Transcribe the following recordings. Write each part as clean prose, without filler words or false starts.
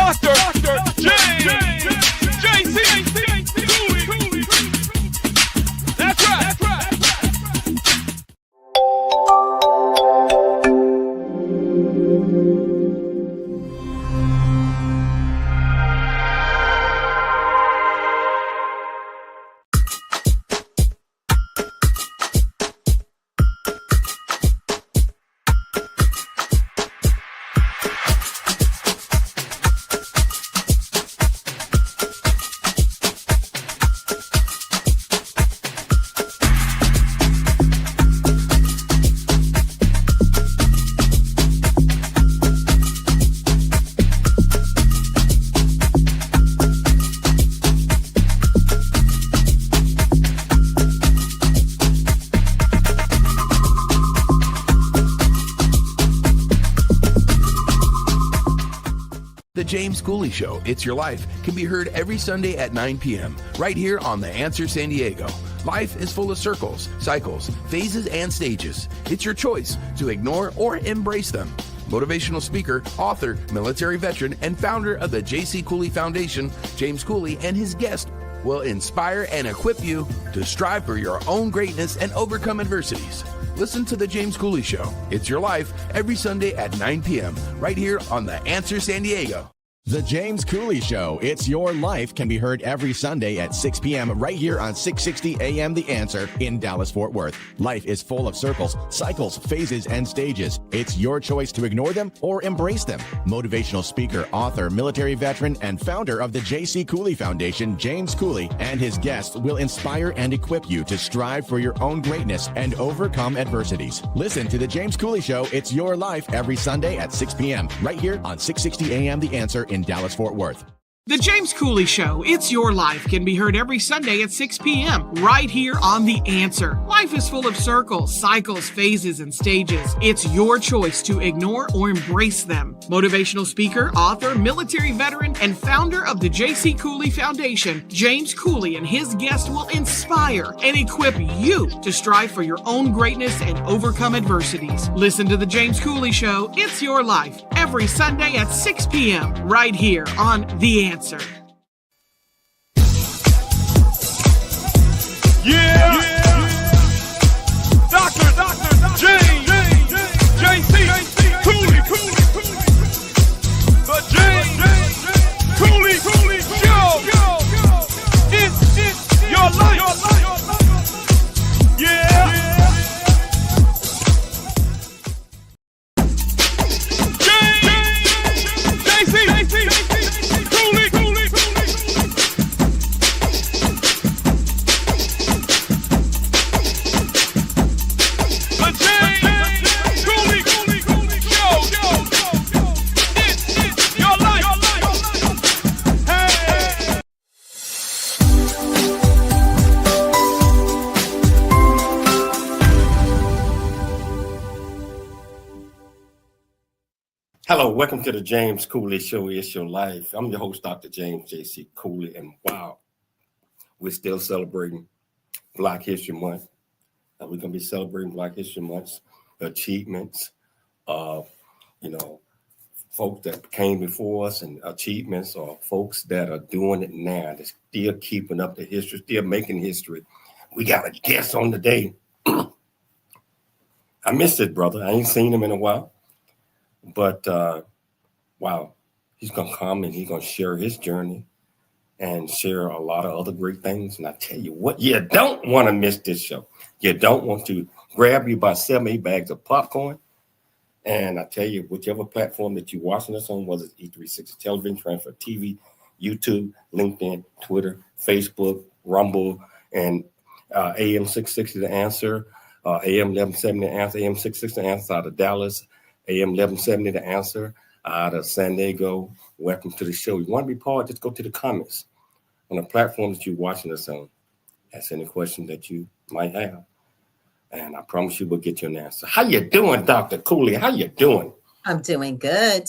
Dr. James JC Cooley. That's right. The James Cooley Show, It's Your Life, can be heard every Sunday at 9 p.m. right here on The Answer San Diego. Life is full of circles, cycles, phases, and stages. It's your choice to ignore or embrace them. Motivational speaker, author, military veteran, and founder of the J.C. Cooley Foundation, James Cooley, and his guest will inspire and equip you to strive for your own greatness and overcome adversities. Listen to The James Cooley Show, It's Your Life, every Sunday at 9 p.m. right here on The Answer San Diego. The James Cooley Show, It's Your Life, can be heard every Sunday at 6 p.m. right here on 660 AM The Answer in Dallas-Fort Worth. Life is full of circles, cycles, phases, and stages. It's your choice to ignore them or embrace them. Motivational speaker, author, military veteran, and founder of the J.C. Cooley Foundation, James Cooley, and his guests will inspire and equip you to strive for your own greatness and overcome adversities. Listen to The James Cooley Show, It's Your Life, every Sunday at 6 p.m. right here on 660 AM The Answer in Dallas-Fort Worth. The James Cooley Show, It's Your Life, can be heard every Sunday at 6 p.m. right here on The Answer. Life is full of circles, cycles, phases, and stages. It's your choice to ignore or embrace them. Motivational speaker, author, military veteran, and founder of the J.C. Cooley Foundation, James Cooley and his guests will inspire and equip you to strive for your own greatness and overcome adversities. Listen to The James Cooley Show, It's Your Life, every Sunday at 6 p.m. right here on The Answer. Yeah. Dr. James JC Cooley. The James Cooley Show. It's your life. Yeah. Hello, welcome to the James Cooley Show, It's Your Life. I'm your host, Dr. James J.C. Cooley, and wow, we're still celebrating Black History Month. We're going to be celebrating Black History Month's achievements of, folks that came before us and achievements or folks that are doing it now, that's still keeping up the history, still making history. We got a guest on today. I missed it, brother. I ain't seen him in a while. But, wow, he's going to come and he's going to share his journey and share a lot of other great things. And I tell you what, you don't want to miss this show. You don't want to grab you about 7-8 bags of popcorn. And I tell you, whichever platform that you're watching us on, whether it's E360 Television, Transfer TV, YouTube, LinkedIn, Twitter, Facebook, Rumble, and AM 660 The Answer, AM 1170 The Answer, AM 660 The Answer out of Dallas, AM 1170 The Answer out of San Diego. Welcome to the show. You want to be part, just go to the comments on the platform that you're watching us on. Ask any question that you might have. And I promise you we'll get you an answer. How you doing, Dr. Cooley? How you doing? I'm doing good.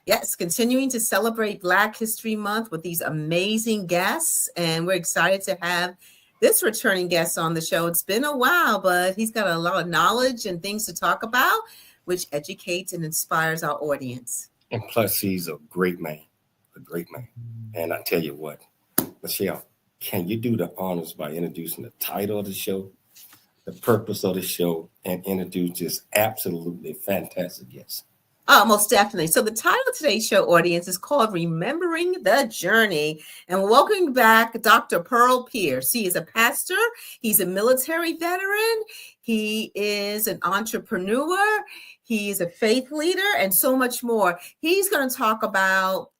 Yes, continuing to celebrate Black History Month with these amazing guests. And we're excited to have this returning guest on the show. It's been a while, but he's got a lot of knowledge and things to talk about, which educates and inspires our audience. And plus, he's a great man. And I tell you what, Michelle, can you do the honors by introducing the title of the show, the purpose of the show, and introduce this absolutely fantastic guest? Oh, most definitely. So the title of today's show, audience, is called Remembering the Journey. And welcome back Dr. Pearl Pierce. He is a pastor. He's a military veteran. He is an entrepreneur. He's a faith leader and so much more. He's going to talk about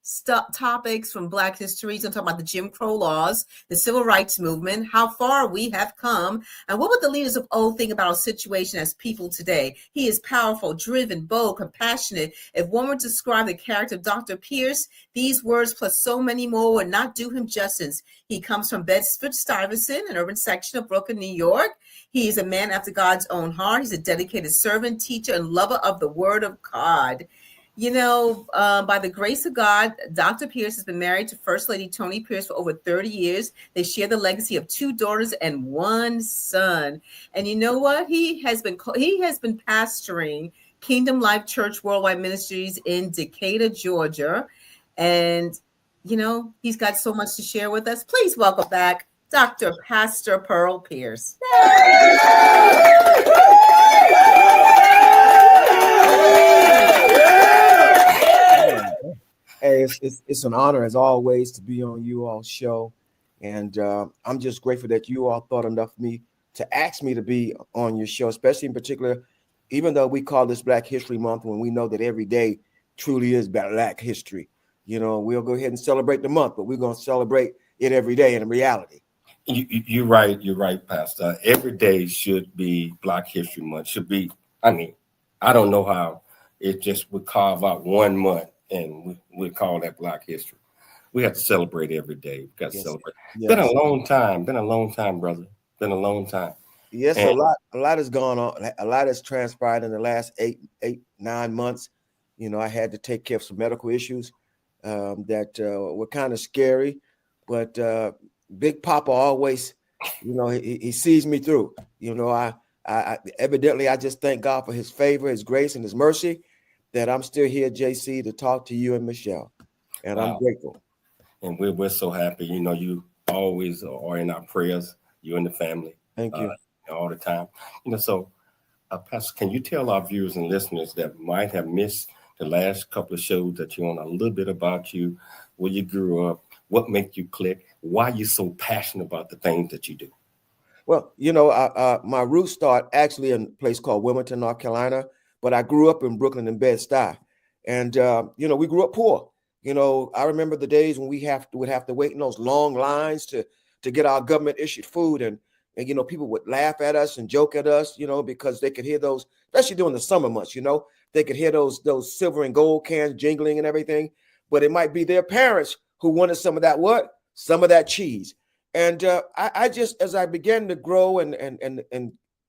topics from Black history. He's going to talk about the Jim Crow laws, the civil rights movement, how far we have come, and what would the leaders of old think about our situation as people today. He is powerful, driven, bold, compassionate. If one were to describe the character of Dr. Pierce, these words plus so many more would not do him justice. He comes from Bedford-Stuyvesant, an urban section of Brooklyn, New York. He is a man after God's own heart. He's a dedicated servant, teacher, and lover of the Word of God. You know, by the grace of God, Dr. Pierce has been married to First Lady Toni Pierce for over 30 years. They share the legacy of 2 daughters and 1 son. And you know what? He has been pastoring Kingdom Life Church Worldwide Ministries in Decatur, Georgia. And, you know, he's got so much to share with us. Please welcome back Dr. Pastor Pearl Pierce. Hey, it's an honor as always to be on you all's show, and I'm just grateful that you all thought enough of me to ask me to be on your show, especially in particular, even though we call this Black History Month, when we know that every day truly is Black history. You know, we'll go ahead and celebrate the month, but we're going to celebrate it every day in reality. You're right, Pastor. Every day should be Black History Month. Should be. I mean, I don't know how it just would carve out one month and we call that Black History. We have to celebrate every day. We got to celebrate. Yes. Been a long time, brother. Been a long time. Yes, and a lot has gone on. A lot has transpired in the last 9 months. You know, I had to take care of some medical issues that were kind of scary, but Big Papa always, you know, he sees me through. You know, I evidently I just thank God for His favor, His grace, and His mercy, that I'm still here, JC, to talk to you and Michelle, and I'm grateful. And we're so happy. You know, you always are in our prayers. You and the family. Thank you. All the time. You know, so Pastor, can you tell our viewers and listeners that might have missed the last couple of shows that you're on a little bit about you, where you grew up, what made you click, why you're so passionate about the things that you do? Well, you know, my roots start actually in a place called Wilmington, North Carolina. But I grew up in Brooklyn and Bed-Stuy, and you know, we grew up poor. You know, I remember the days when we would have to wait in those long lines to get our government issued food, and you know, people would laugh at us and joke at us, you know, because they could hear those, especially during the summer months. You know, they could hear those silver and gold cans jingling and everything. But it might be their parents who wanted some of that cheese. And I just, as I began to grow and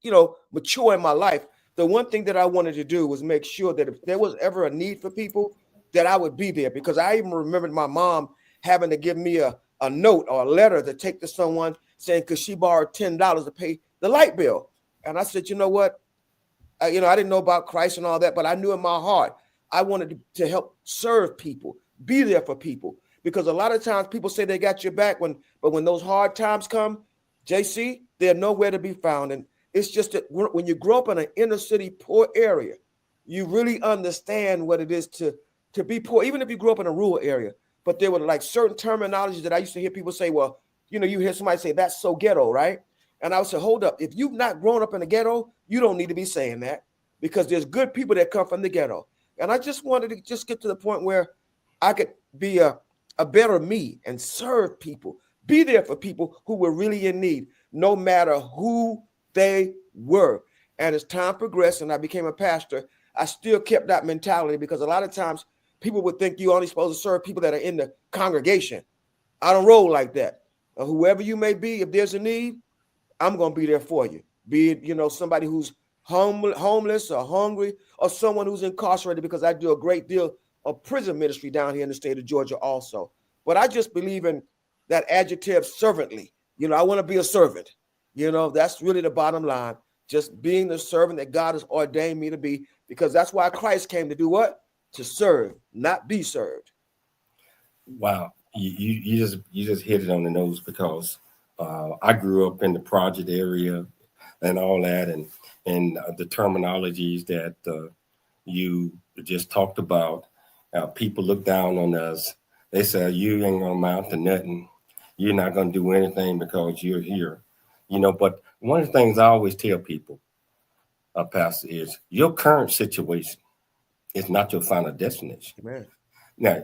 you know, mature in my life, the one thing that I wanted to do was make sure that if there was ever a need for people, that I would be there. Because I even remembered my mom having to give me a note or a letter to take to someone saying, because she borrowed $10 to pay the light bill. And I said, you know what? I didn't know about Christ and all that, but I knew in my heart, I wanted to help serve people, be there for people. Because a lot of times people say they got your back, but when those hard times come, JC, they're nowhere to be found. And it's just that when you grow up in an inner city poor area, you really understand what it is to be poor, even if you grew up in a rural area. But there were like certain terminologies that I used to hear people say, well, you know, you hear somebody say, that's so ghetto, right? And I would say, hold up, if you've not grown up in the ghetto, you don't need to be saying that, because there's good people that come from the ghetto. And I just wanted to just get to the point where I could be a better me and serve people, be there for people who were really in need, no matter who they were. And as time progressed and I became a pastor, I still kept that mentality, because a lot of times people would think you only supposed to serve people that are in the congregation. I don't roll like that. Whoever you may be, if there's a need, I'm going to be there for you. Be it, you know, somebody who's homeless or hungry, or someone who's incarcerated, because I do a great deal of prison ministry down here in the state of Georgia also. But I just believe in that adjective, servantly. You know, I want to be a servant. You know, that's really the bottom line. Just being the servant that God has ordained me to be, because that's why Christ came to do what? to serve, not be served. Wow, you just hit it on the nose, because I grew up in the project area and all that, and the terminologies that you just talked about. People look down on us. They say, you ain't gonna amount to nothing. You're not gonna do anything because you're here. But one of the things I always tell people, Pastor, is your current situation is not your final destination. Amen. Now,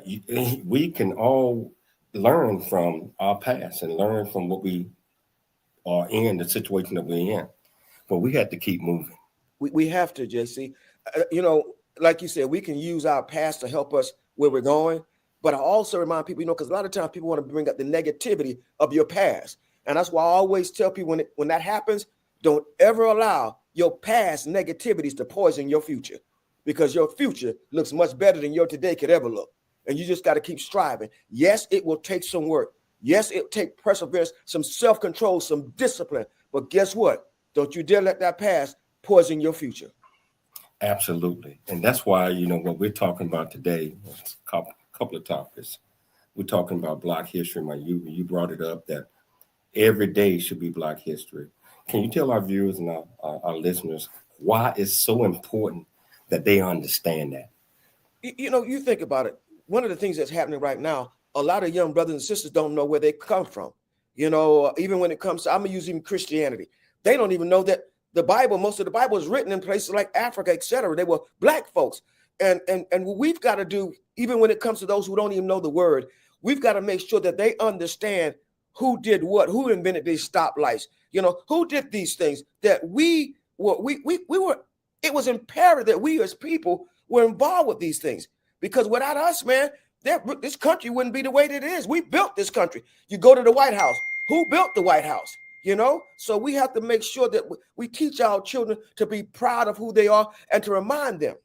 we can all learn from our past and learn from what we are in, the situation that we're in. But we have to keep moving. We have to, JC. Like you said, we can use our past to help us where we're going. But I also remind people, because a lot of times people want to bring up the negativity of your past. And that's why I always tell people when that happens, don't ever allow your past negativities to poison your future, because your future looks much better than your today could ever look. And you just got to keep striving. Yes, it will take some work. Yes, it'll take perseverance, some self-control, some discipline. But guess what? Don't you dare let that past poison your future. Absolutely. And that's why, what we're talking about today, a couple of topics. We're talking about Black History Month. You brought it up that every day should be Black History. Can you tell our viewers and our listeners why it's so important that they understand that? You think about it. One of the things that's happening right now, a lot of young brothers and sisters don't know where they come from. Even when it comes to, I'm using Christianity, they don't even know that the Bible, most of the Bible is written in places like Africa, etc. They were Black folks. And we've got to do, even when it comes to those who don't even know the word, we've got to make sure that they understand who did what, who invented these stoplights, who did these things, that we were, it was imperative that we as people were involved with these things. Because without us, man, this country wouldn't be the way that it is. We built this country. You go to the White House. Who built the White House? So we have to make sure that we teach our children to be proud of who they are and to remind them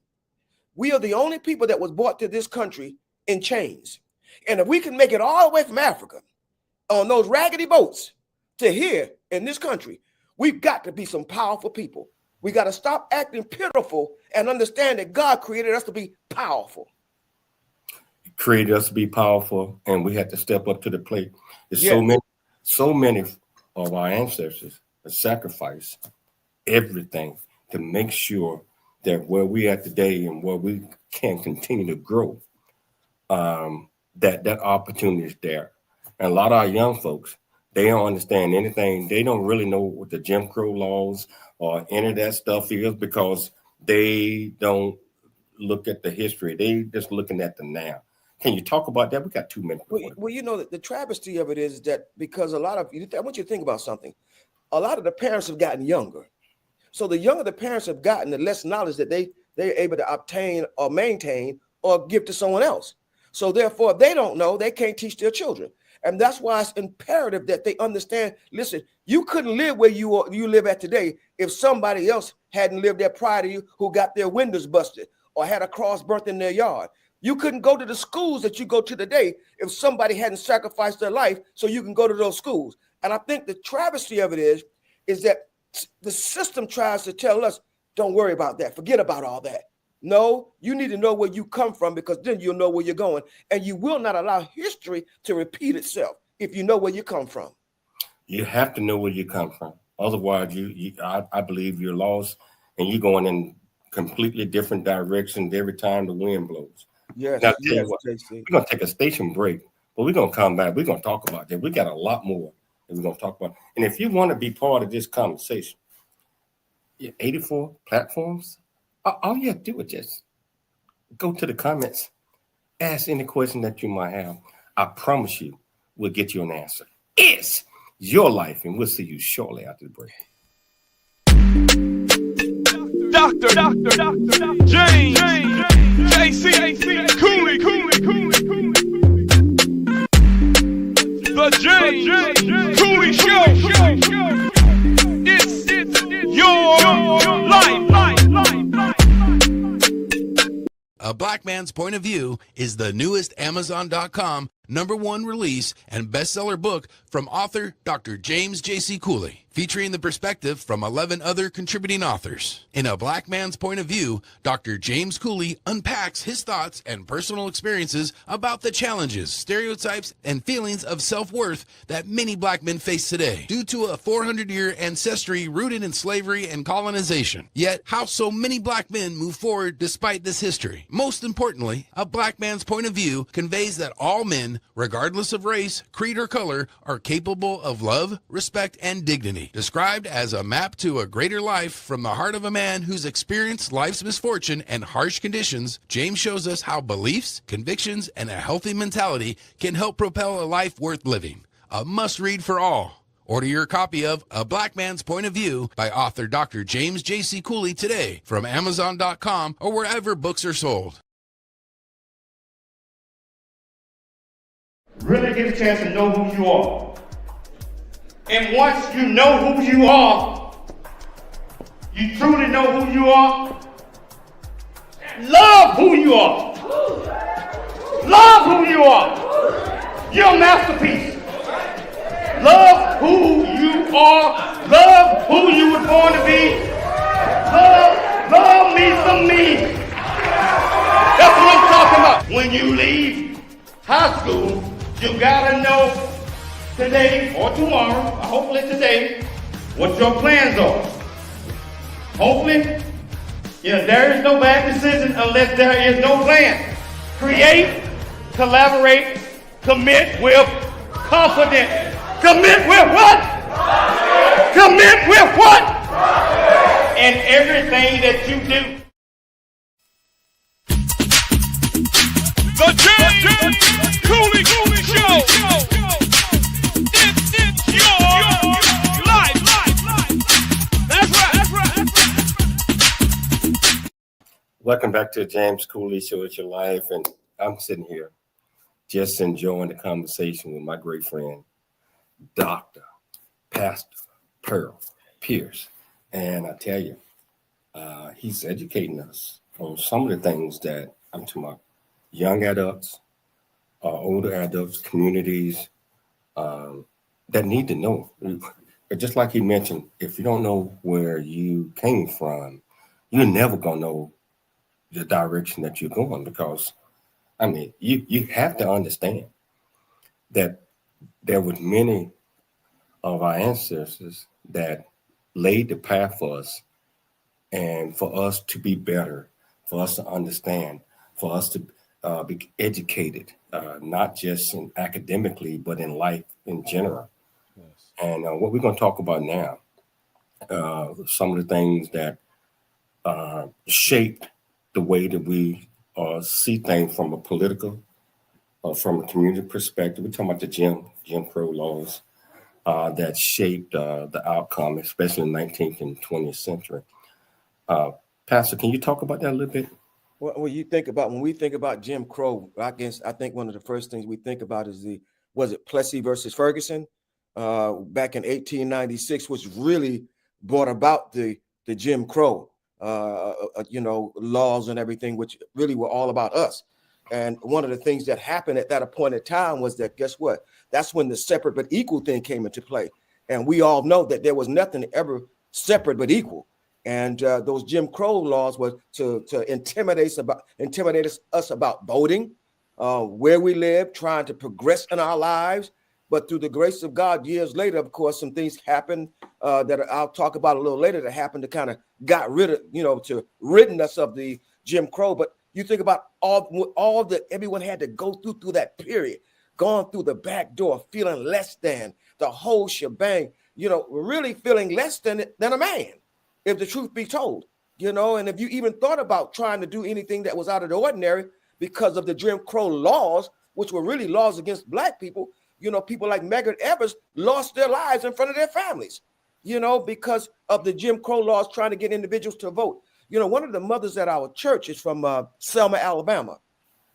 we are the only people that was brought to this country in chains. And if we can make it all the way from Africa on those raggedy boats to here in this country, we've got to be some powerful people. We got to stop acting pitiful and understand that God created us to be powerful. Created us to be powerful, and we had to step up to the plate. There's so many of our ancestors have sacrificed everything to make sure that where we are today and where we can continue to grow, that opportunity is there. And a lot of our young folks, they don't understand anything. They don't really know what the Jim Crow laws or any of that stuff is, because they don't look at the history. They just looking at the now. Can you talk about that? We got 2 minutes. Well, the travesty of it is that because I want you to think about something. A lot of the parents have gotten younger. So the younger the parents have gotten, the less knowledge that they're able to obtain or maintain or give to someone else. So therefore, they don't know, they can't teach their children. And that's why it's imperative that they understand, listen, you couldn't live where you live at today if somebody else hadn't lived there prior to you, who got their windows busted or had a cross burnt in their yard. You couldn't go to the schools that you go to today if somebody hadn't sacrificed their life so you can go to those schools. And I think the travesty of it is that the system tries to tell us, don't worry about that. Forget about all that. No, you need to know where you come from, because then you'll know where you're going. And you will not allow history to repeat itself if you know where you come from. You have to know where you come from. Otherwise, I believe you're lost and you're going in completely different directions every time the wind blows. Yes, now, we're going to take a station break, but we're going to come back. We're going to talk about that. We got a lot more that we're going to talk about. And if you want to be part of this conversation, 84 platforms, all you have to do is just go to the comments, ask any question that you might have. I promise you, we'll get you an answer. It's your life, and we'll see you shortly after the break. Dr. James JC Cooley. The James Cooley Show. It's your life. A Black Man's Point of View is the newest Amazon.com #1 release and bestseller book from author Dr. James J.C. Cooley. featuring the perspective from 11 other contributing authors. In A Black Man's Point of View, Dr. James Cooley unpacks his thoughts and personal experiences about the challenges, stereotypes, and feelings of self-worth that many black men face today due to a 400-year ancestry rooted in slavery and colonization. Yet, how so many black men move forward despite this history. Most importantly, A Black Man's Point of View conveys that all men, regardless of race, creed, or color, are capable of love, respect, and dignity. Described as a map to a greater life from the heart of a man who's experienced life's misfortune and harsh conditions, James shows us how beliefs, convictions, and a healthy mentality can help propel a life worth living. A must-read for all. Order your copy of A Black Man's Point of View by author Dr. James J.C. Cooley today from Amazon.com or wherever books are sold. Really get a chance to know who you are. And once you know who you are, you truly know who you are, love who you are. Love who you are. You're a masterpiece. Love who you are. Love who you were born to be. Love me some me. That's what I'm talking about. When you leave high school, you gotta know today or tomorrow, hopefully today, what your plans are. Hopefully, there is no bad decision unless there is no plan. Create, collaborate, commit with confidence. Commit with what? Commit with what? And everything that you do. The James Cooley Show. It's your life. That's right. Welcome back to the James Cooley Show. It's your life, and I'm sitting here just enjoying the conversation with my great friend, Dr. Pastor Pearl Pierce. And I tell you, he's educating us on some of the things that I'm talking about. Young adults, older adults, communities that need to know. Just like he mentioned, if you don't know where you came from, you're never going to know the direction that you're going, because, you have to understand that there were many of our ancestors that laid the path for us, and for us to be better, for us to understand, for us to be educated, not just academically, but in life in general. Yes. And what we're going to talk about now, some of the things that shaped the way that we see things from a political, from a community perspective. We're talking about the Jim Crow laws that shaped the outcome, especially in the 19th and 20th century. Pastor, can you talk about that a little bit? Well, when we think about Jim Crow, I think one of the first things we think about is was it Plessy versus Ferguson back in 1896, which really brought about the Jim Crow, laws and everything, which really were all about us. And one of the things that happened at that appointed time was that, guess what? That's when the separate but equal thing came into play. And we all know that there was nothing ever separate but equal. And those Jim Crow laws were to intimidate us about voting, where we live, trying to progress in our lives. But through the grace of God, years later, of course, some things happened that I'll talk about a little later that happened to kind of got rid of, to ridden us of the Jim Crow. But you think about all that everyone had to go through that period, going through the back door, feeling less than, the whole shebang, really feeling less than a man, if the truth be told, and if you even thought about trying to do anything that was out of the ordinary because of the Jim Crow laws, which were really laws against black people, people like Medgar Evers lost their lives in front of their families, because of the Jim Crow laws trying to get individuals to vote. One of the mothers at our church is from Selma, Alabama.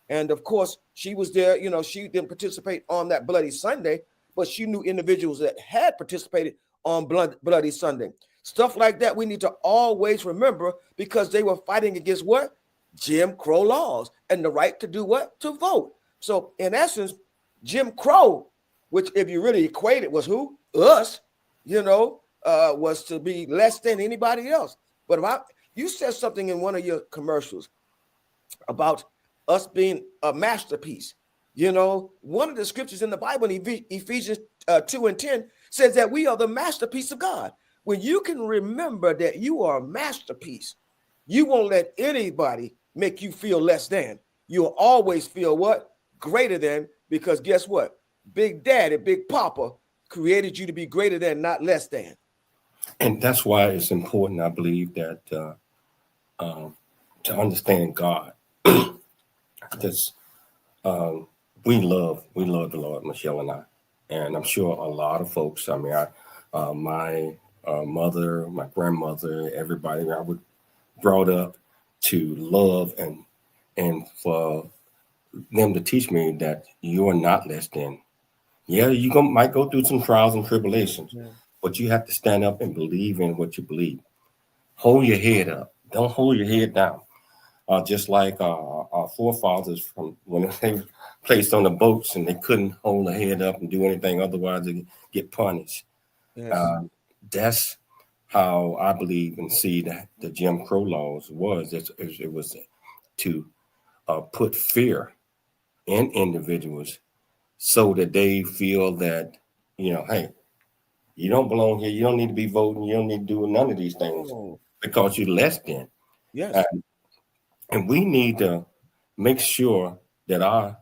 And of course, she was there, she didn't participate on that Bloody Sunday, but she knew individuals that had participated on Bloody Sunday. Stuff like that we need to always remember, because they were fighting against what? Jim Crow laws and the right to do what? To vote. So in essence, Jim Crow, which if you really equate it was who? Us, was to be less than anybody else. But you said something in one of your commercials about us being a masterpiece. You know, one of the scriptures in the Bible, in Ephesians 2:10, says that we are the masterpiece of God. When you can remember that you are a masterpiece, you won't let anybody make you feel less than. You'll always feel what? Greater than, because guess what? Big Daddy, Big Papa created you to be greater than, not less than. And that's why it's important, I believe, that to understand God. Because we love the Lord, Michelle and I. And I'm sure a lot of folks, I mean, my mother, my grandmother, everybody I was brought up to love and for them to teach me that you are not less than. Yeah, you might go through some trials and tribulations, but you have to stand up and believe in what you believe. Hold your head up. Don't hold your head down. Just like our forefathers from when they were placed on the boats and they couldn't hold their head up and do anything, otherwise they get punished. Yes. That's how I believe and see that the Jim Crow laws was. It was to put fear in individuals so that they feel that, you know, hey, you don't belong here. You don't need to be voting. You don't need to do none of these things because you're less than. Yes. And we need to make sure that our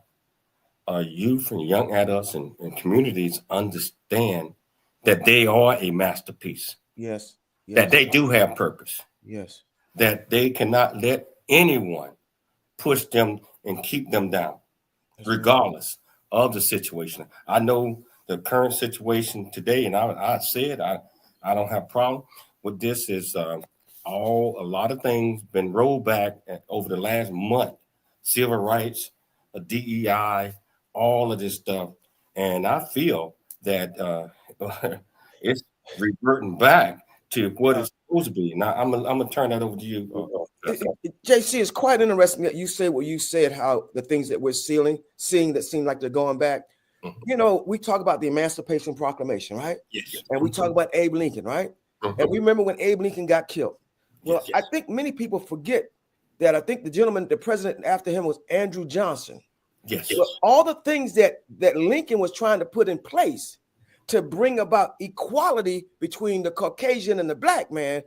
youth and young adults and communities understand that they are a masterpiece. Yes. That they do have purpose. Yes. That they cannot let anyone push them and keep them down, regardless of the situation. I know the current situation today, and I said I don't have a problem with this. Is a lot of things been rolled back over the last month, civil rights, DEI, all of this stuff, and I feel that it's reverting back to what it's supposed to be. Now I'm gonna turn that over to you. JC, it's quite interesting that you say what you said, how the things that we're seeing that seem like they're going back. Mm-hmm. You know, we talk about the Emancipation Proclamation, right? Yes. And we talk about Abe Lincoln, right? Mm-hmm. And we remember when Abe Lincoln got killed. Well, yes. I think many people forget that I think the president after him was Andrew Johnson. Yes. So all the things that Lincoln was trying to put in place to bring about equality between the Caucasian and the black man,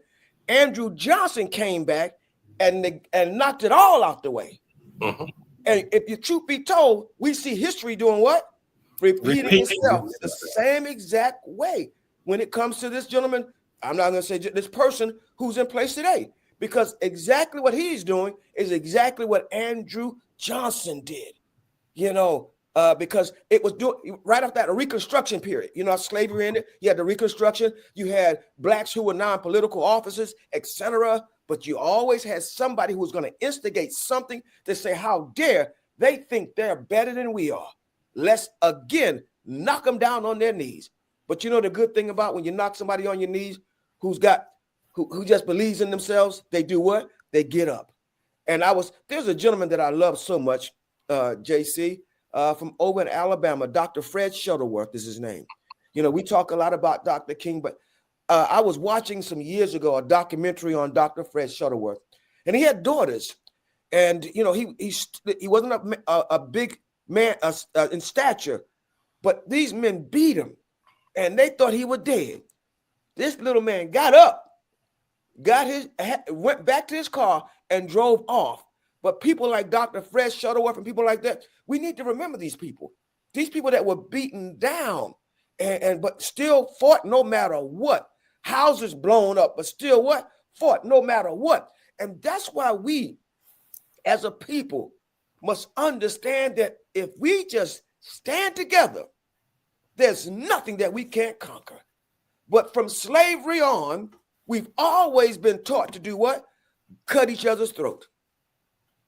Andrew Johnson came back and knocked it all out the way. Mm-hmm. And if the truth be told, we see history doing what? Repeating itself the same exact way when it comes to this gentleman. I'm not going to say this person who's in place today, because exactly what he's doing is exactly what Andrew Johnson did, you know, because it was right after that Reconstruction period. You know, slavery ended. You had the Reconstruction. You had blacks who were now in political offices, etc. But you always had somebody who was going to instigate something to say, how dare they think they're better than we are? Let's again knock them down on their knees. But you know the good thing about when you knock somebody on your knees who just believes in themselves, they do what? They get up. And there's a gentleman that I love so much, JC, from over in Alabama, Dr. Fred Shuttleworth is his name. You know, we talk a lot about Dr. King, but I was watching some years ago a documentary on Dr. Fred Shuttleworth, and he had daughters, and you know he wasn't a big man in stature, but these men beat him, and they thought he was dead. This little man got up, went back to his car, and drove off. But people like Dr. Fred Shuttleworth and people like that, we need to remember these people that were beaten down, but still fought no matter what. Houses blown up, but still what? Fought no matter what. And that's why we, as a people, must understand that if we just stand together, there's nothing that we can't conquer. But from slavery on, we've always been taught to do what? Cut each other's throat.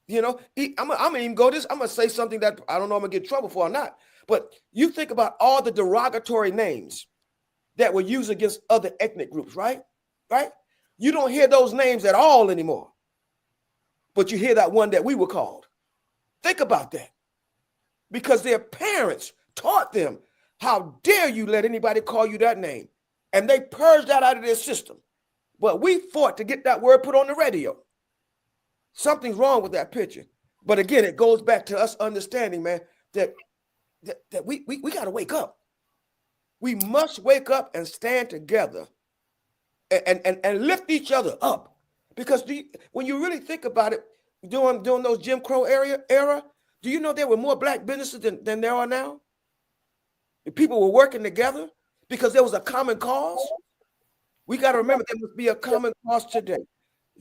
You know, I'm gonna even go this. I'm gonna say something that I don't know I'm gonna get in trouble for or not. But you think about all the derogatory names that were used against other ethnic groups, right? Right? You don't hear those names at all anymore. But you hear that one that we were called. Think about that. Because their parents taught them, how dare you let anybody call you that name? And they purged that out of their system. But we fought to get that word put on the radio. Something's wrong with that picture. But again, it goes back to us understanding, man, that we got to wake up. We must wake up and stand together and lift each other up. Because when you really think about it, during those Jim Crow era, do you know there were more black businesses than there are now? The people were working together because there was a common cause. We got to remember there must be a common cause today.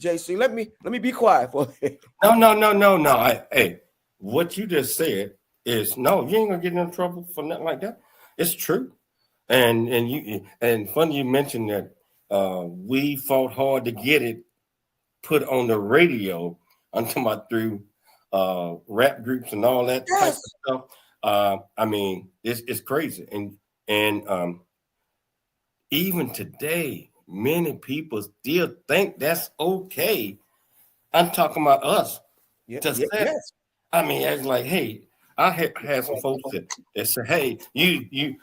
JC, let me be quiet for a minute. No. Hey, what you just said is no. You ain't gonna get in trouble for nothing like that. It's true, and funny you mentioned that we fought hard to get it put on the radio. I'm talking about through rap groups and all that type of stuff. I mean, it's crazy, and even today, many people still think that's okay. I'm talking about us. Yes. I mean, it's like, hey, I had some folks that say, hey, you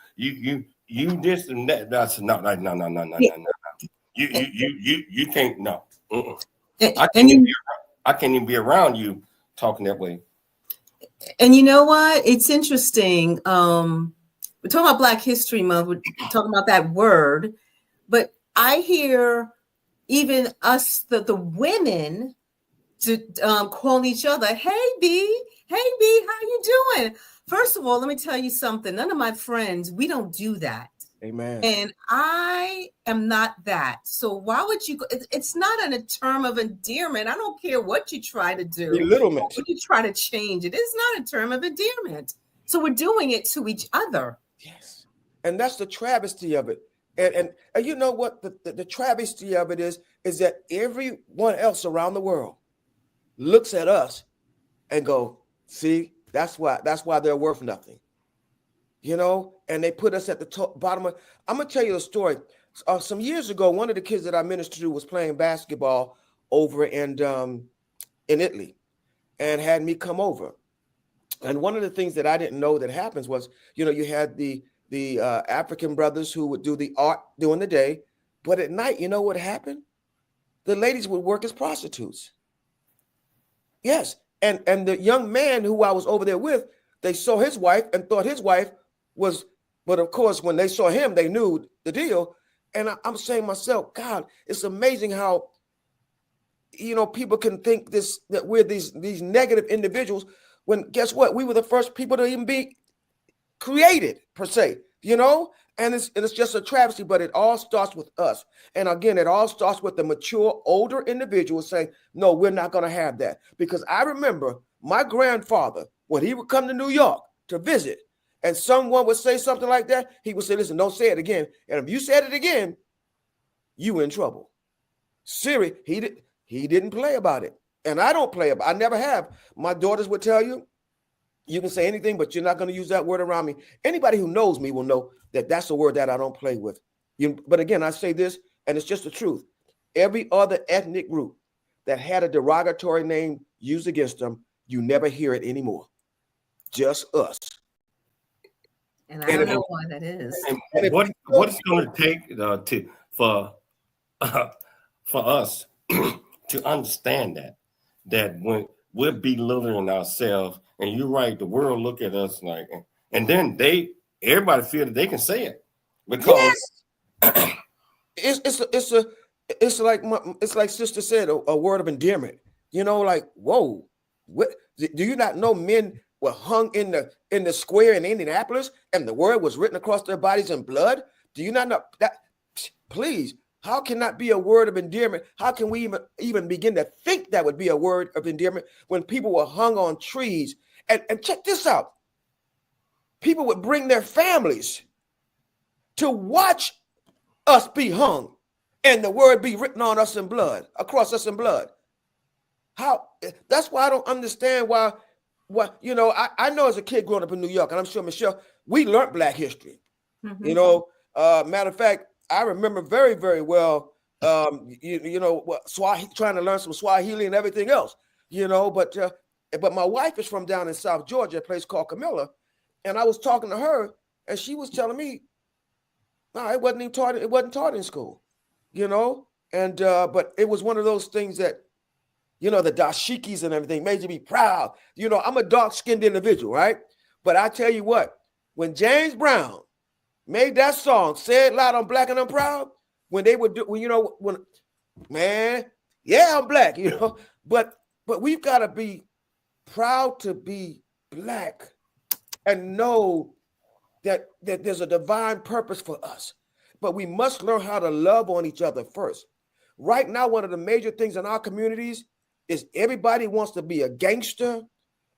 this and that. I said, no. You can't, no. I can't even be around you talking that way. And you know what? It's interesting. We're talking about Black History Month. We're talking about that word, but I hear even us, the women, to call each other, hey B, how you doing? First of all, let me tell you something. None of my friends, we don't do that. Amen. And I am not that. So why would you? It's not a term of endearment. I don't care what you try to do. Belittlement. When you try to change it, it's not a term of endearment. So we're doing it to each other. Yes. And that's the travesty of it. And you know what the travesty of it is that everyone else around the world looks at us and go, see, that's why they're worth nothing. You know, and they put us at the bottom of. I'm gonna tell you a story. Some years ago, one of the kids that I ministered to was playing basketball over in Italy, and had me come over. And one of the things that I didn't know that happens was, you know, you had the African brothers who would do the art during the day, but at night, you know what happened? The ladies would work as prostitutes. Yes, and the young man who I was over there with, they saw his wife and thought his wife was, but of course, when they saw him, they knew the deal. And I'm saying to myself, God, it's amazing how, you know, people can think that we're these negative individuals when guess what? We were the first people to even be created per se, you know, and it's just a travesty, but it all starts with us. And again, it all starts with the mature, older individuals saying, no, we're not going to have that. Because I remember my grandfather, when he would come to New York to visit, and someone would say something like that, he would say, listen, don't say it again. And if you said it again, you in trouble. Siri, he didn't play about it. And I don't play about it. I never have. My daughters would tell you, you can say anything, but you're not going to use that word around me. Anybody who knows me will know that that's a word that I don't play with. But again, I say this, and it's just the truth. Every other ethnic group that had a derogatory name used against them, you never hear it anymore. Just us. And I don't know why that is. And what it's going to take for us to understand that when we're belittling ourselves, and you're right, the world look at us like, and then everybody feel that they can say it because it's like Sister said, a word of endearment. You know, like, whoa, what do you not know men were hung in the square in Indianapolis and the word was written across their bodies in blood? Do you not know that? Please, how can that be a word of endearment? How can we even begin to think that would be a word of endearment when people were hung on trees? And check this out. People would bring their families to watch us be hung and the word be written on us in blood, across us in blood. How? That's why I don't understand why, you know, I know as a kid growing up in New York, and I'm sure, Michelle, we learned Black history. Mm-hmm. You know, matter of fact, I remember very, very well, you know, trying to learn some Swahili and everything else, you know, but my wife is from down in South Georgia, a place called Camilla, and I was talking to her, and she was telling me, No, it wasn't even taught. It wasn't taught in school, you know. And but it was one of those things that, you know, the dashikis and everything made you be proud. You know, I'm a dark-skinned individual, right? But I tell you what, when James Brown made that song, "Say It Loud, I'm Black and I'm Proud," when they would do, when, you know, when, man, yeah, I'm black, you know, but we've got to be proud to be black and know that there's a divine purpose for us. But we must learn how to love on each other first. Right now, one of the major things in our communities is everybody wants to be a gangster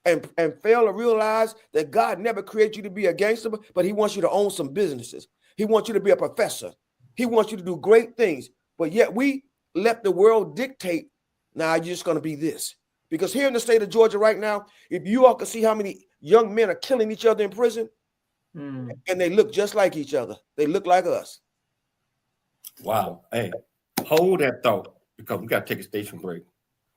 and fail to realize that God never created you to be a gangster, but he wants you to own some businesses. He wants you to be a professor. He wants you to do great things. But yet we let the world dictate, now you're just going to be this. Because here in the state of Georgia right now, if you all can see how many young men are killing each other in prison, and they look just like each other. They look like us. Wow. Hey, hold that thought, because we got to take a station break.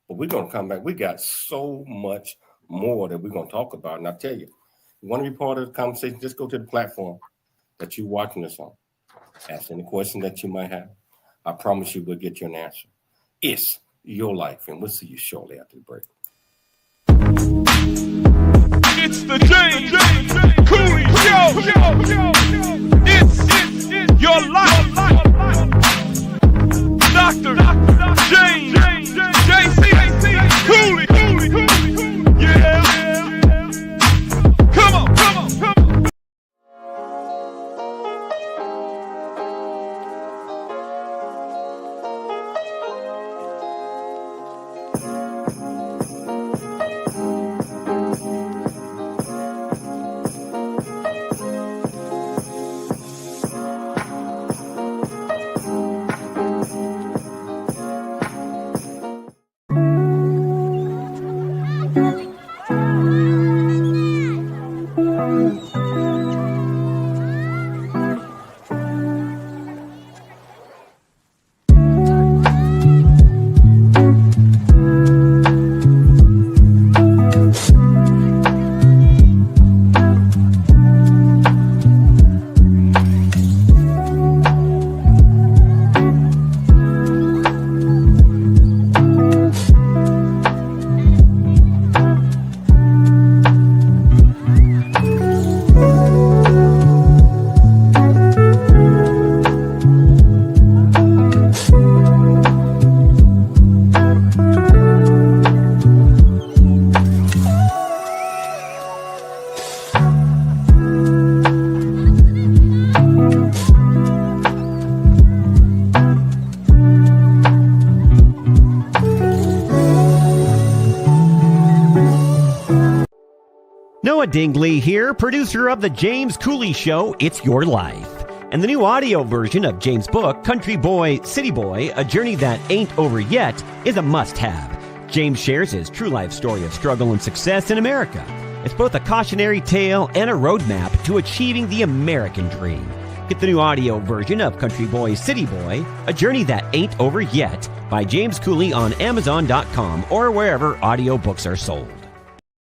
But we're going to come back. We got so much more that we're going to talk about. And I tell you, you want to be part of the conversation, just go to the platform that you're watching us on. Ask any question that you might have. I promise you we'll get you an answer. It's your life, and we'll see you shortly after the break. It's the James Cooley Show. It's your life. Dr. James J.C. Cooley. Yeah. Come on. Noah Dingley here, producer of The James Cooley Show, It's Your Life. And the new audio version of James' book, Country Boy, City Boy, A Journey That Ain't Over Yet, is a must-have. James shares his true life story of struggle and success in America. It's both a cautionary tale and a roadmap to achieving the American dream. Get the new audio version of Country Boy, City Boy, A Journey That Ain't Over Yet by James Cooley on Amazon.com or wherever audiobooks are sold.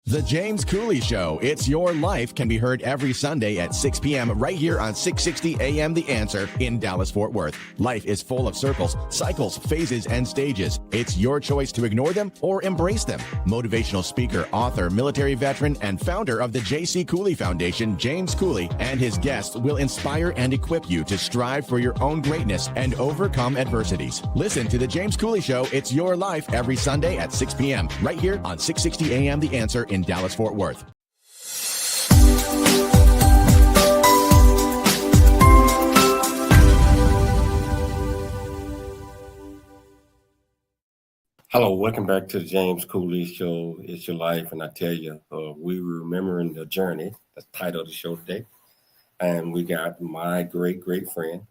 The James Cooley Show, It's Your Life, can be heard every Sunday at 6 p.m. right here on 660 AM The Answer in Dallas-Fort Worth. Life is full of circles, cycles, phases, and stages. It's your choice to ignore them or embrace them. Motivational speaker, author, military veteran, and founder of the J.C. Cooley Foundation, James Cooley, and his guests will inspire and equip you to strive for your own greatness and overcome adversities. Listen to The James Cooley Show, It's Your Life, every Sunday at 6 p.m. right here on 660 AM The Answer in Dallas-Fort Worth. Hello, welcome back to the James Cooley Show, It's Your Life. And I tell you, we were remembering the journey. That's the title of the show today. And we got my great, great friend,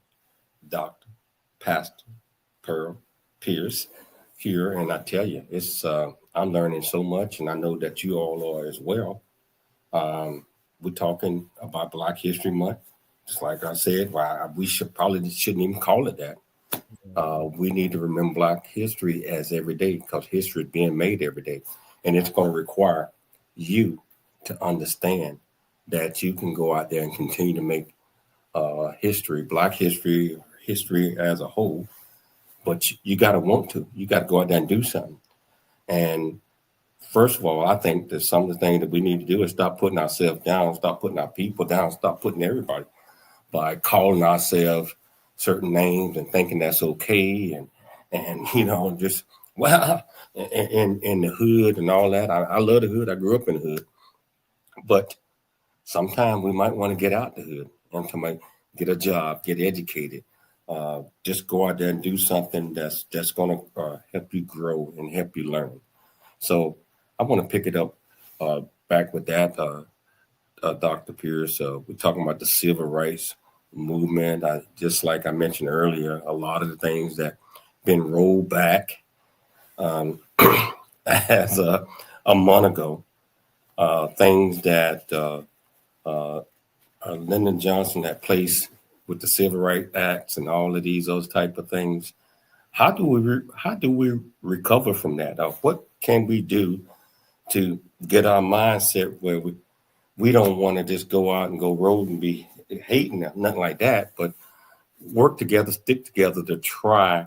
Dr. Pastor Pearl Pierce here. And I tell you, it's I'm learning so much, and I know that you all are as well. We're talking about Black History Month. Just like I said, we shouldn't even call it that. We need to remember Black history as every day, because history is being made every day. And it's going to require you to understand that you can go out there and continue to make history, Black history, history as a whole. But you got to want to. You got to go out there and do something. And first of all, I think that some of the things that we need to do is stop putting ourselves down, stop putting our people down, stop putting everybody by calling ourselves certain names and thinking that's okay. And you know, just, well, in the hood and all that. I love the hood. I grew up in the hood. But sometimes we might want to get out the hood and to get a job, get educated. Just go out there and do something that's going to help you grow and help you learn. So I want to pick it up back with that, Dr. Pierce. We're talking about the civil rights movement. Just like I mentioned earlier, a lot of the things that been rolled back as a month ago, things that Lyndon Johnson had placed with the Civil Rights Acts and all of those type of things. How do we recover from that? What can we do to get our mindset where we don't want to just go out and go road and be hating, nothing like that, but work together, stick together to try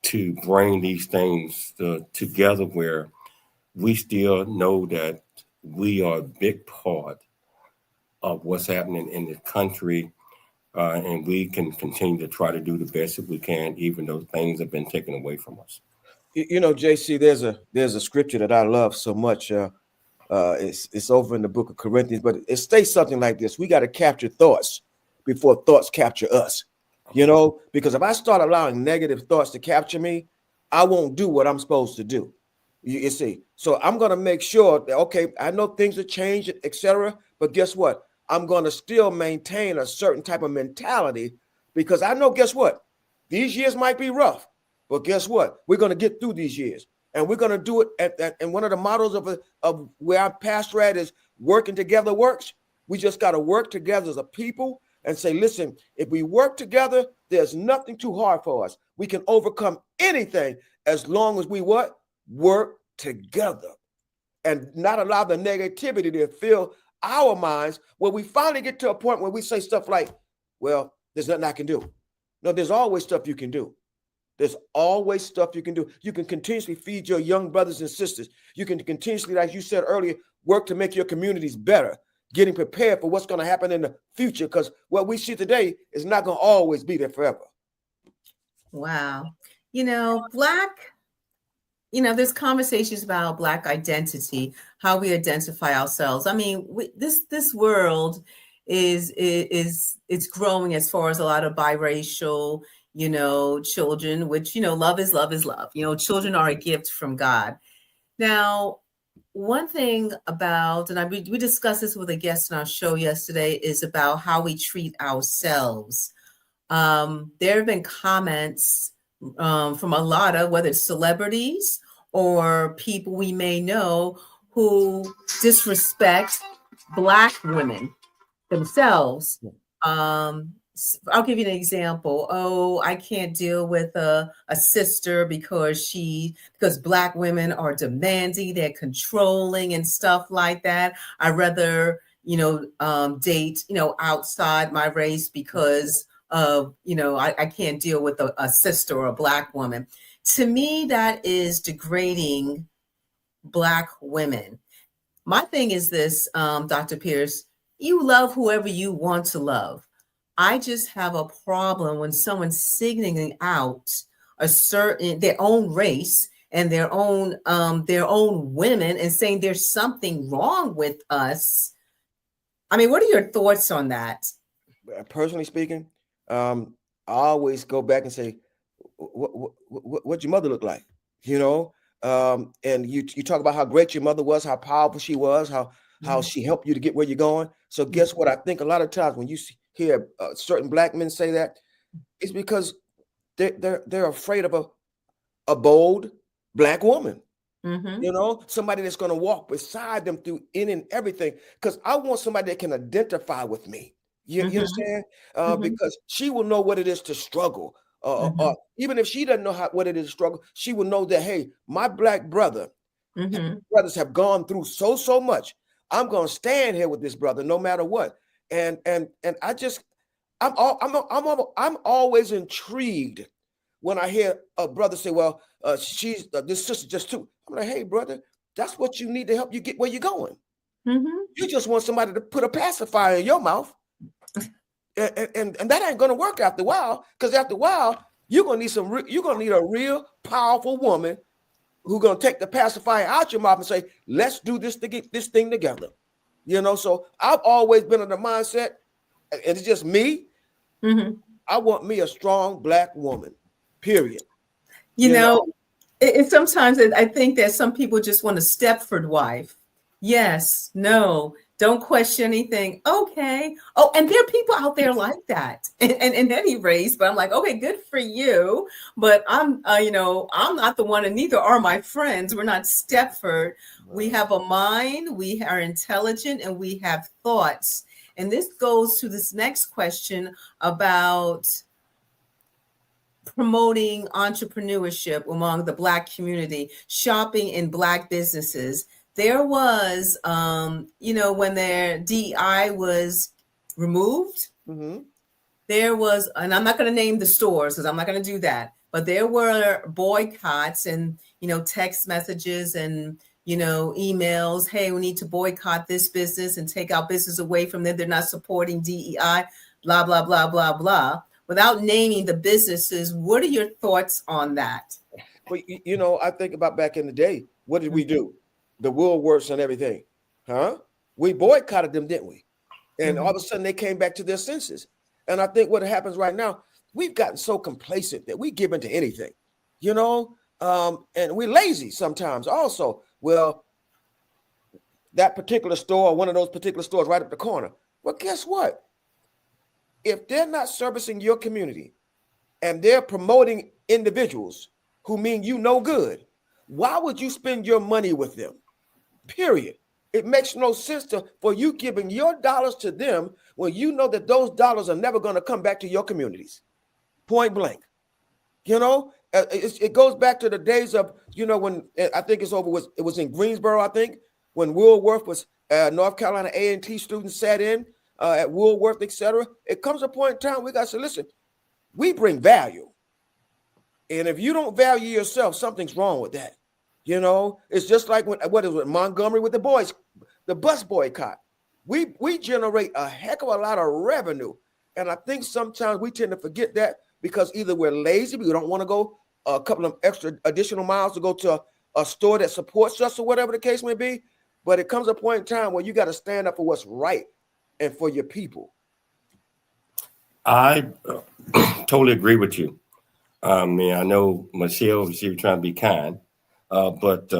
to bring these things together where we still know that we are a big part of what's happening in the country, and we can continue to try to do the best that we can, even though things have been taken away from us. You know, JC, there's a scripture that I love so much. It's over in the book of Corinthians, but it states something like this: we got to capture thoughts before thoughts capture us. You know, because if I start allowing negative thoughts to capture me, I won't do what I'm supposed to do. You see, so I'm going to make sure that, okay, I know things are changing, etc., but guess what? I'm going to still maintain a certain type of mentality, because I know, guess what? These years might be rough, but guess what? We're going to get through these years, and we're going to do it. And one of the models of where our pastor at is working together works. We just got to work together as a people and say, listen, if we work together, there's nothing too hard for us. We can overcome anything as long as we what? Work together, and not allow the negativity to fill our minds, where we finally get to a point where we say stuff like, well, there's nothing I can do. No, there's always stuff you can do. There's always stuff you can do. You can continuously feed your young brothers and sisters. You can continuously, like you said earlier, work to make your communities better, getting prepared for what's going to happen in the future, because what we see today is not going to always be there forever. Wow. You know, there's conversations about Black identity, how we identify ourselves. I mean, this world it's growing as far as a lot of biracial, children, which, love is love is love. Children are a gift from God. Now, one thing about, and we discussed this with a guest on our show yesterday, is about how we treat ourselves. There have been comments from a lot of, whether it's celebrities or people we may know, who disrespect Black women themselves. I'll give you an example. Oh, I can't deal with a sister because Black women are demanding, they're controlling and stuff like that. I'd rather, date, outside my race because of, I can't deal with a sister or a Black woman. To me, that is degrading Black women. My thing is this, Dr. Pierce, you love whoever you want to love. I just have a problem when someone's signaling out their own race and their own women and saying there's something wrong with us. I mean, what are your thoughts on that? Personally speaking, I always go back and say, what'd your mother look like? And you talk about how great your mother was, how powerful she was, how she helped you to get where you're going. So guess what? I think a lot of times when you hear certain Black men say that, it's because they're afraid of a bold Black woman. Mm-hmm. Somebody that's going to walk beside them through in and everything. Because I want somebody that can identify with me. You understand? Because she will know what it is to struggle. Even if she doesn't know what it is to struggle, she will know that, hey, my Black brother, brothers have gone through so much. I'm going to stand here with this brother no matter what. And I'm always intrigued when I hear a brother say, "Well, she's this sister just too." I'm like, "Hey, brother, that's what you need to help you get where you're going. You just want somebody to put a pacifier in your mouth, and that ain't gonna work after a while. Because after a while, you're gonna need a real powerful woman who's gonna take the pacifier out your mouth and say, "Let's do this to get this thing together." You know, so I've always been in the mindset, and it's just me. I want me a strong Black woman, period. You know, sometimes I think that some people just want a Stepford wife. Yes, no, don't question anything. Okay. Oh, and there are people out there like that in any race, but I'm like, okay, good for you. But I'm not the one, and neither are my friends. We're not Stepford. We have a mind, we are intelligent, and we have thoughts. And this goes to this next question about promoting entrepreneurship among the Black community, shopping in Black businesses. There was, when their DEI was removed, there was, and I'm not going to name the stores because I'm not going to do that, but there were boycotts and, text messages and, emails. Hey, we need to boycott this business and take our business away from them. They're not supporting DEI, blah, blah, blah, blah, blah. Without naming the businesses, what are your thoughts on that? Well, I think about back in the day, what did we do? The Woolworths and everything, we boycotted them, didn't we? And all of a sudden they came back to their senses. And I think what happens right now, we've gotten so complacent that we give into anything, and we're lazy sometimes also. Well, that particular store, one of those particular stores right up the corner, well, guess what? If they're not servicing your community and they're promoting individuals who mean you no good, why would you spend your money with them? Period. It makes no sense for you giving your dollars to them when you know that those dollars are never going to come back to your communities. Point blank. It goes back to the days of, when I think it's over. It was in Greensboro, I think, when Woolworth was North Carolina A&T students sat in at Woolworth, etc. It comes a point in time we got to say, listen, we bring value. And if you don't value yourself, something's wrong with that. It's just like what is it, Montgomery with the bus boycott. We generate a heck of a lot of revenue. And I think sometimes we tend to forget that because either we're lazy, we don't want to go a couple of additional miles to go to a store that supports us or whatever the case may be. But it comes a point in time where you got to stand up for what's right and for your people. I totally agree with you. I know Michelle, she was trying to be kind, but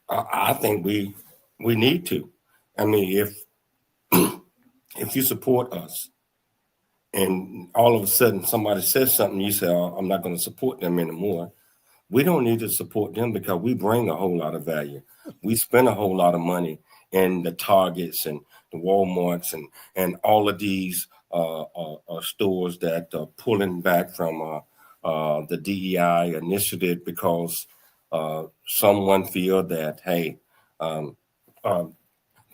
I think we need to. If you support us and all of a sudden somebody says something, you say, "Oh, I'm not going to support them anymore." We don't need to support them because we bring a whole lot of value. We spend a whole lot of money in the Targets and the Walmarts and all of these stores that are pulling back from the DEI initiative because someone feel that, hey, the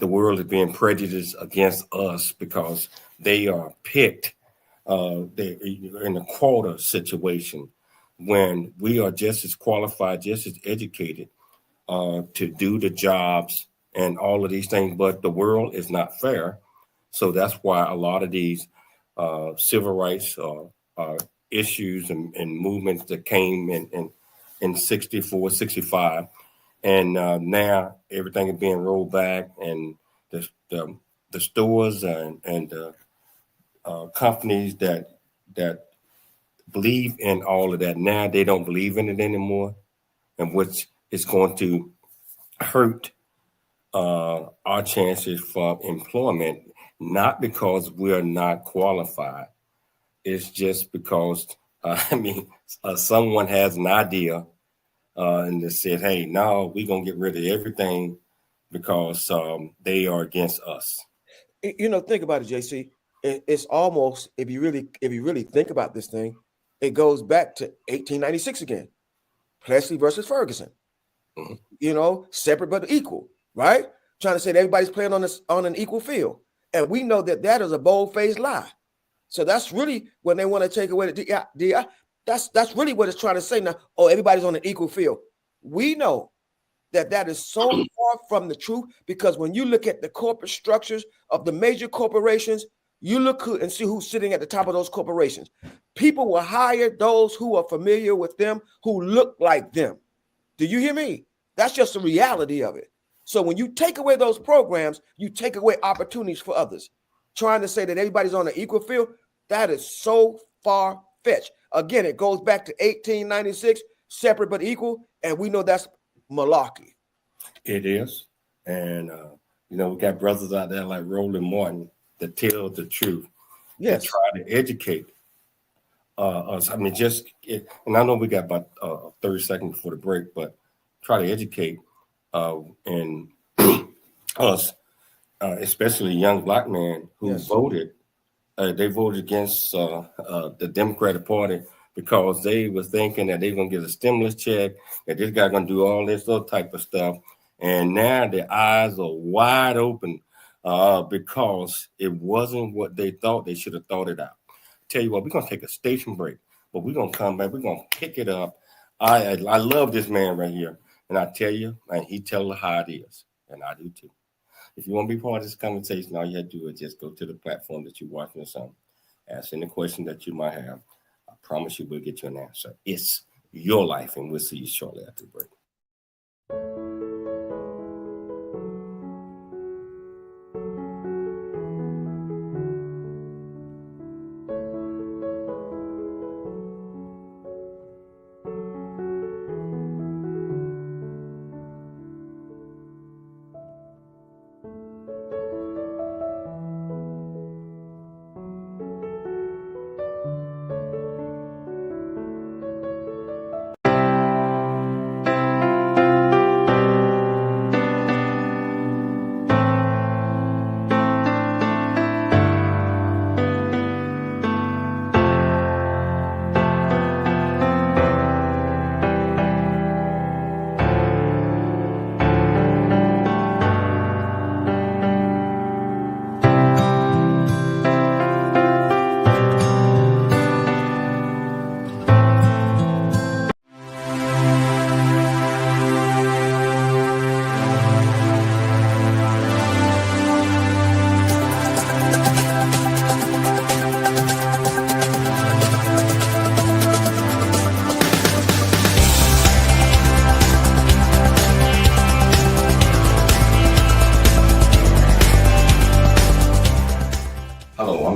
world is being prejudiced against us because they are picked. They're in a quota situation when we are just as qualified, just as educated to do the jobs and all of these things. But the world is not fair. So that's why a lot of these civil rights issues and movements that came in 64, 65. And now everything is being rolled back, and the stores and companies that believe in all of that now, they don't believe in it anymore, and which is going to hurt our chances for employment, not because we're not qualified. It's just because someone has an idea and they said, "Hey, no, we're gonna get rid of everything because they are against us." Think about it, JC. It's almost, if you really think about this thing, it goes back to 1896 again, Plessy versus Ferguson. Separate but equal, right? Trying to say that everybody's playing on an equal field, and we know that is a bold-faced lie. So that's really when they want to take away the DI. That's really what it's trying to say now. Oh, everybody's on an equal field. We know that is so far from the truth, because when you look at the corporate structures of the major corporations, you look and see who's sitting at the top of those corporations. People will hire those who are familiar with them, who look like them. Do you hear me? That's just the reality of it. So when you take away those programs, you take away opportunities for others. Trying to say that everybody's on an equal field, that is so far-fetched. Again, it goes back to 1896, separate but equal, and we know that's malarkey. It is. And, we got brothers out there like Roland Martin that tell the truth. Yes. That try to educate us. I mean, and I know we got about 30 seconds before the break, but try to educate and us, especially young black men who voted. They voted against the Democratic Party because they were thinking that they're going to get a stimulus check, that this guy going to do all this other type of stuff. And now their eyes are wide open because it wasn't what they thought. They should have thought it out. Tell you what, we're going to take a station break, but we're going to come back. We're going to pick it up. I love this man right here. And I tell you, and he tells you how it is. And I do too. If you want to be part of this conversation, all you have to do is just go to the platform that you're watching this on. Ask any question that you might have. I promise you we'll get you an answer. It's your life, and we'll see you shortly after the break.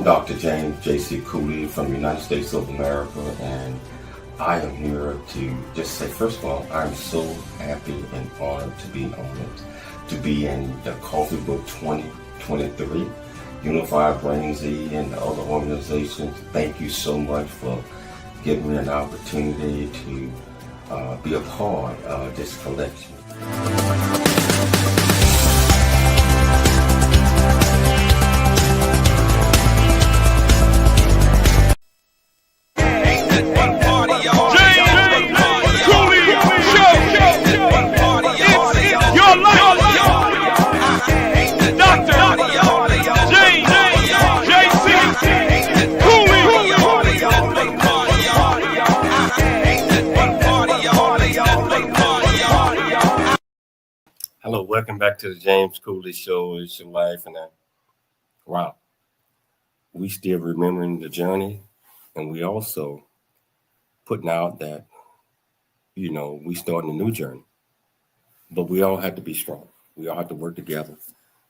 Dr. James J.C. Cooley from the United States of America, and I am here to just say, first of all, I'm so happy and honored to be on it, to be in the Coffee Book 2023, Unified Brain Z, and the other organizations. Thank you so much for giving me an opportunity to be a part of this collection. Hello, welcome back to the James Cooley Show. It's your life, and wow, we still remembering the journey, and we also putting out that, we starting a new journey, but we all have to be strong. We all have to work together.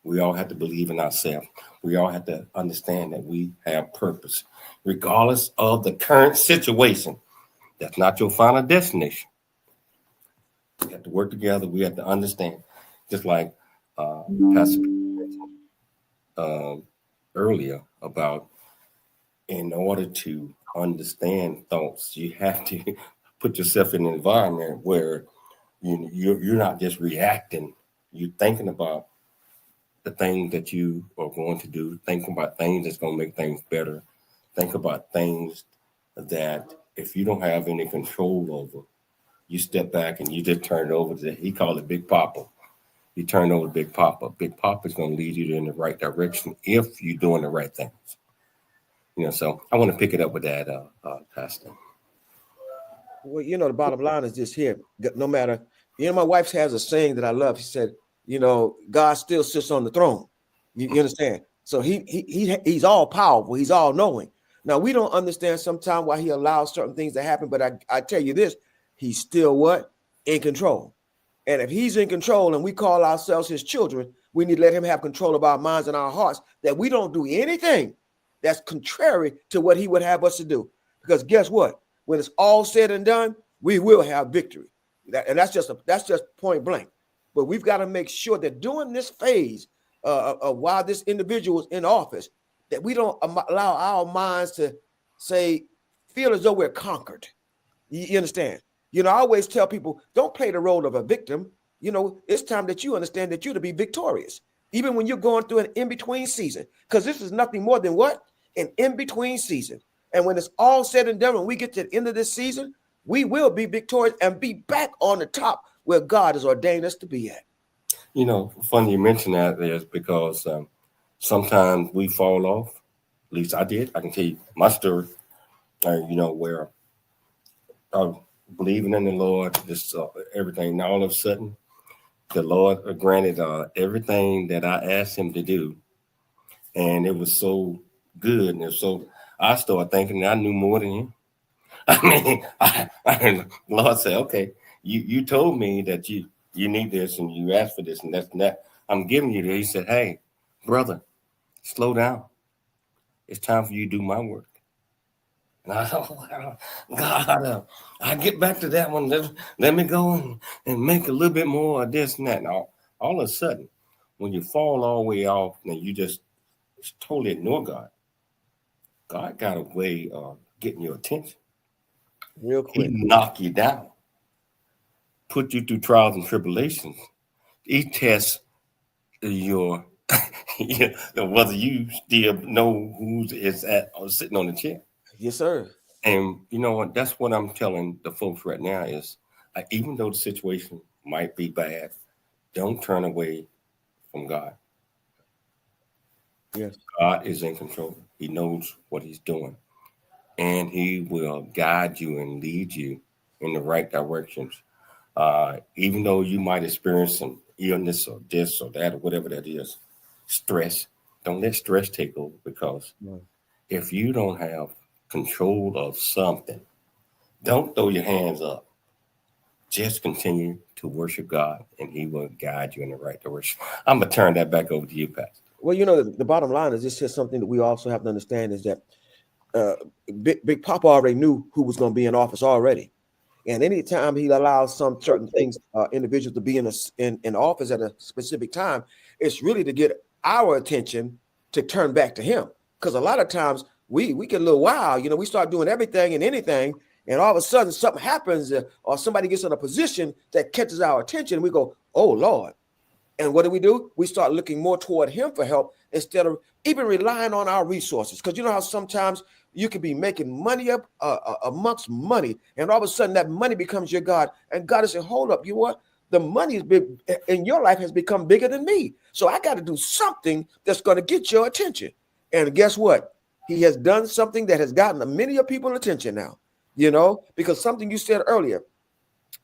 We all have to believe in ourselves. We all have to understand that we have purpose, regardless of the current situation. That's not your final destination. We have to work together. We have to understand. Just like Pastor mentioned earlier about, in order to understand thoughts, you have to put yourself in an environment where you're not just reacting. You're thinking about the things that you are going to do. Think about things that's going to make things better. Think about things that if you don't have any control over, you step back and you just turn it over to, he called it Big Papa. You turn over to Big Papa. Big Papa is going to lead you in the right direction if you're doing the right things. So I want to pick it up with that, Pastor. Well, the bottom line is this here. No matter, my wife has a saying that I love. She said, God still sits on the throne. You understand? So he's all powerful. He's all knowing. Now, we don't understand sometimes why he allows certain things to happen, but I tell you this, he's still what? In control. And if he's in control and we call ourselves his children, we need to let him have control of our minds and our hearts, that we don't do anything that's contrary to what he would have us to do. Because guess what? When it's all said and done, we will have victory. And that's just point blank. But we've got to make sure that during this phase while this individual is in office, that we don't allow our minds to feel as though we're conquered. You understand? I always tell people, don't play the role of a victim. It's time that you understand that you're to be victorious, even when you're going through an in-between season, because this is nothing more than what? An in-between season. And when it's all said and done, when we get to the end of this season, we will be victorious and be back on the top where God has ordained us to be at. Funny you mention that is because sometimes we fall off. At least I did. I can tell you my story, where believing in the Lord, just everything. Now all of a sudden, the Lord granted everything that I asked him to do. And it was so good. And so I started thinking I knew more than him. I Lord said, okay, you told me that you need this and you asked for this and that's and that. I'm giving you this. He said, hey, brother, slow down. It's time for you to do my work. And I thought, God, I get back to that one. Let me go and make a little bit more of this and that. Now, all of a sudden, when you fall all the way off and you just totally ignore God, God got a way of getting your attention. Real quick. He knock you down, put you through trials and tribulations. He tests your whether you still know who is at or sitting on the chair. Yes, sir. And you know what? That's what I'm telling the folks right now is, even though the situation might be bad, don't turn away from God. Yes. God is in control. He knows what he's doing. And he will guide you and lead you in the right directions. Even though you might experience some illness or this or that or whatever that is, stress, don't let stress take over, because if you don't have control of something, don't throw your hands up. Just continue to worship God and he will guide you in the right direction. I'm going to turn that back over to you, Pastor. Well, the bottom line is this is something that we also have to understand is that Big Papa already knew who was going to be in office already. And anytime he allows some certain things, individuals to be in office at a specific time, it's really to get our attention to turn back to him. Because a lot of times we get a little wild, we start doing everything and anything, and all of a sudden something happens or somebody gets in a position that catches our attention. We go, oh, Lord. And what do? We start looking more toward him for help instead of even relying on our resources. Because you know how sometimes you could be making money up amongst money, and all of a sudden that money becomes your God. And God is saying, hold up, you know what? The money is big in your life has become bigger than me. So I got to do something that's going to get your attention. And guess what? He has done something that has gotten many of people's attention now, because something you said earlier,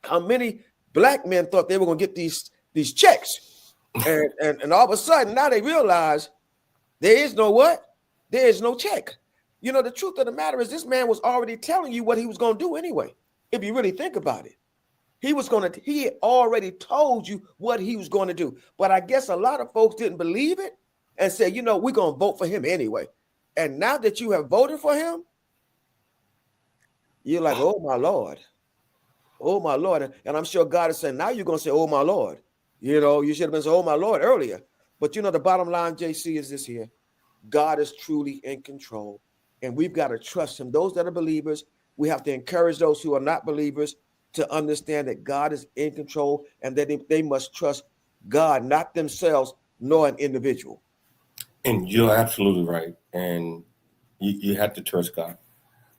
how many black men thought they were going to get these checks. And all of a sudden now they realize there is no what? There is no check. The truth of the matter is this man was already telling you what he was going to do anyway. If you really think about it, he had already told you what he was going to do. But I guess a lot of folks didn't believe it and said, we're going to vote for him anyway. And now that you have voted for him, you're like, oh, my Lord. Oh, my Lord. And I'm sure God is saying, now you're going to say, oh, my Lord. You should have been saying, oh, my Lord, earlier. But, the bottom line, JC, is this here. God is truly in control. And we've got to trust him. Those that are believers, we have to encourage those who are not believers to understand that God is in control and that they must trust God, not themselves, nor an individual. And you're absolutely right. And you have to trust God.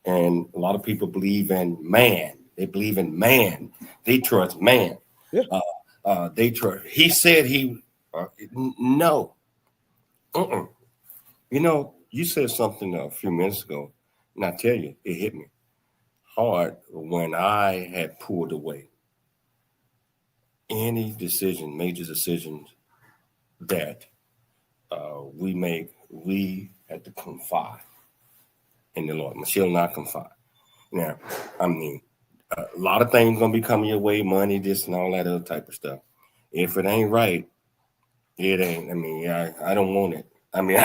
And a lot of people believe in man. They believe in man. They trust man. Yeah. They trust. He said no. you said something a few minutes ago, and I tell you, it hit me hard when I had pulled away. Any decision, major decisions that we make, we have to confide in the Lord. Michelle and I confide. Now, I mean, a lot of things gonna be coming your way, money, this and all that other type of stuff. If it ain't right, it ain't. I mean, I don't want it. I mean,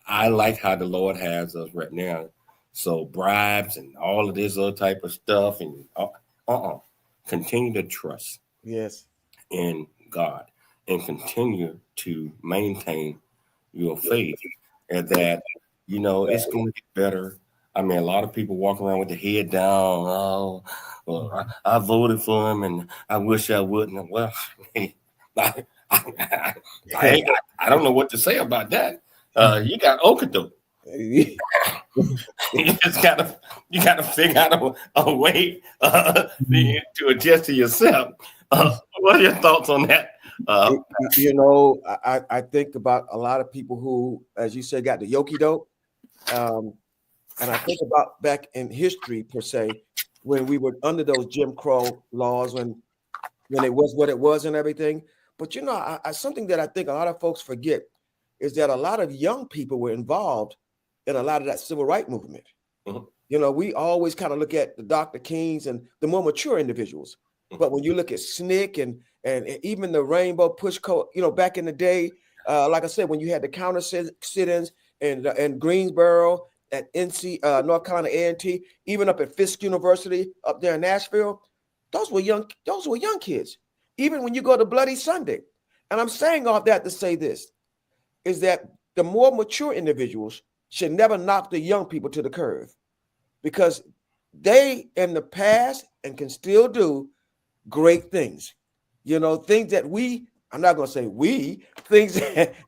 I like how the Lord has us right now. So bribes and all of this other type of stuff, and continue to trust in God and continue to maintain your faith, and that it's going to get better. I mean, a lot of people walk around with their head down. Oh, well, I voted for him, and I wish I wouldn't. Well, I don't know what to say about that. You got Okadoke. You just gotta figure out a way to adjust to yourself. What are your thoughts on that? I think about a lot of people who, as you said, got the yoki-doke. And I think about back in history per se, when we were under those Jim Crow laws, when it was what it was and everything. But something that I think a lot of folks forget is that a lot of young people were involved in a lot of that civil rights movement. Mm-hmm. We always kind of look at the Dr. Kings and the more mature individuals. Mm-hmm. But when you look at SNCC and even the Rainbow Push Code, back in the day, like I said, when you had the counter sit-ins in Greensboro, at NC, North Carolina A&T, even up at Fisk University up there in Nashville, those were young kids. Even when you go to Bloody Sunday. And I'm saying all that to say this, is that the more mature individuals should never knock the young people to the curve, because they in the past and can still do great things. Things that I'm not going to say things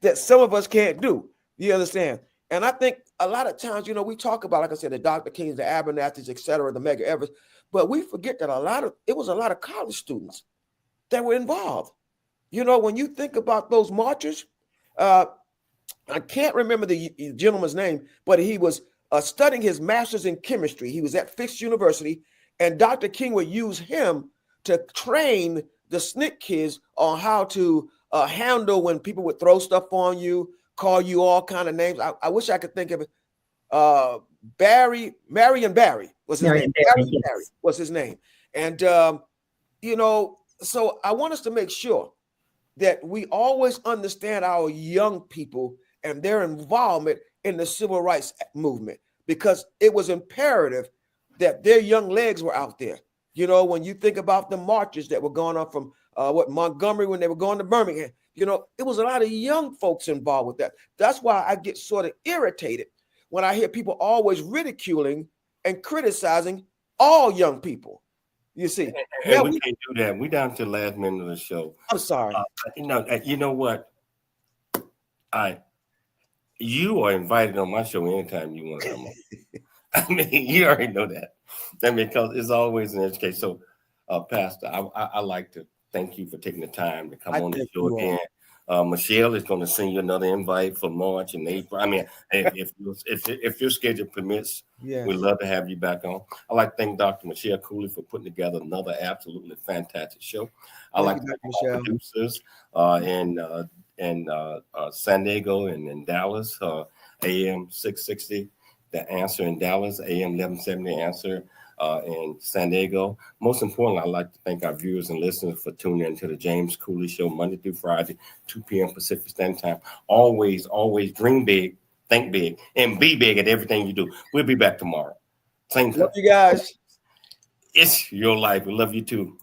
that some of us can't do. You understand? And I think a lot of times, we talk about, like I said, the Dr. Kings, the Abernathy's, et cetera, the Medgar Evers, but we forget that it was a lot of college students that were involved. When you think about those marchers, I can't remember the gentleman's name, but he was studying his master's in chemistry. He was at Fisk University, and Dr. King would use him to train the SNCC kids on how to handle when people would throw stuff on you, call you all kind of names. I wish I could think of it. Marion Barry was his name. Barry was his name. And, so I want us to make sure that we always understand our young people and their involvement in the civil rights movement, because it was imperative that their young legs were out there. When you think about the marches that were going on from Montgomery when they were going to Birmingham, it was a lot of young folks involved with that. That's why I get sort of irritated when I hear people always ridiculing and criticizing all young people. You see, and we can't do that. We down to the last minute of the show. I'm sorry. You know what? You are invited on my show anytime you want to come on. I mean, you already know that. Because it's always an education. So, Pastor, I like to thank you for taking the time to come on the show again. Michelle is going to send you another invite for March and April. I mean, if your schedule permits, we'd love to have you back on. I'd like to thank Dr. Michelle Cooley for putting together another absolutely fantastic show. I'd like to thank our producers in San Diego and in Dallas, AM 660, The Answer in Dallas, AM 1170, Answer in San Diego. Most importantly, I'd like to thank our viewers and listeners for tuning in to the James Cooley Show, Monday through Friday, 2 p.m. Pacific Standard Time. Always dream big, think big, and be big at everything you do. We'll be back tomorrow. Same time. Love you guys. It's your life. We love you too.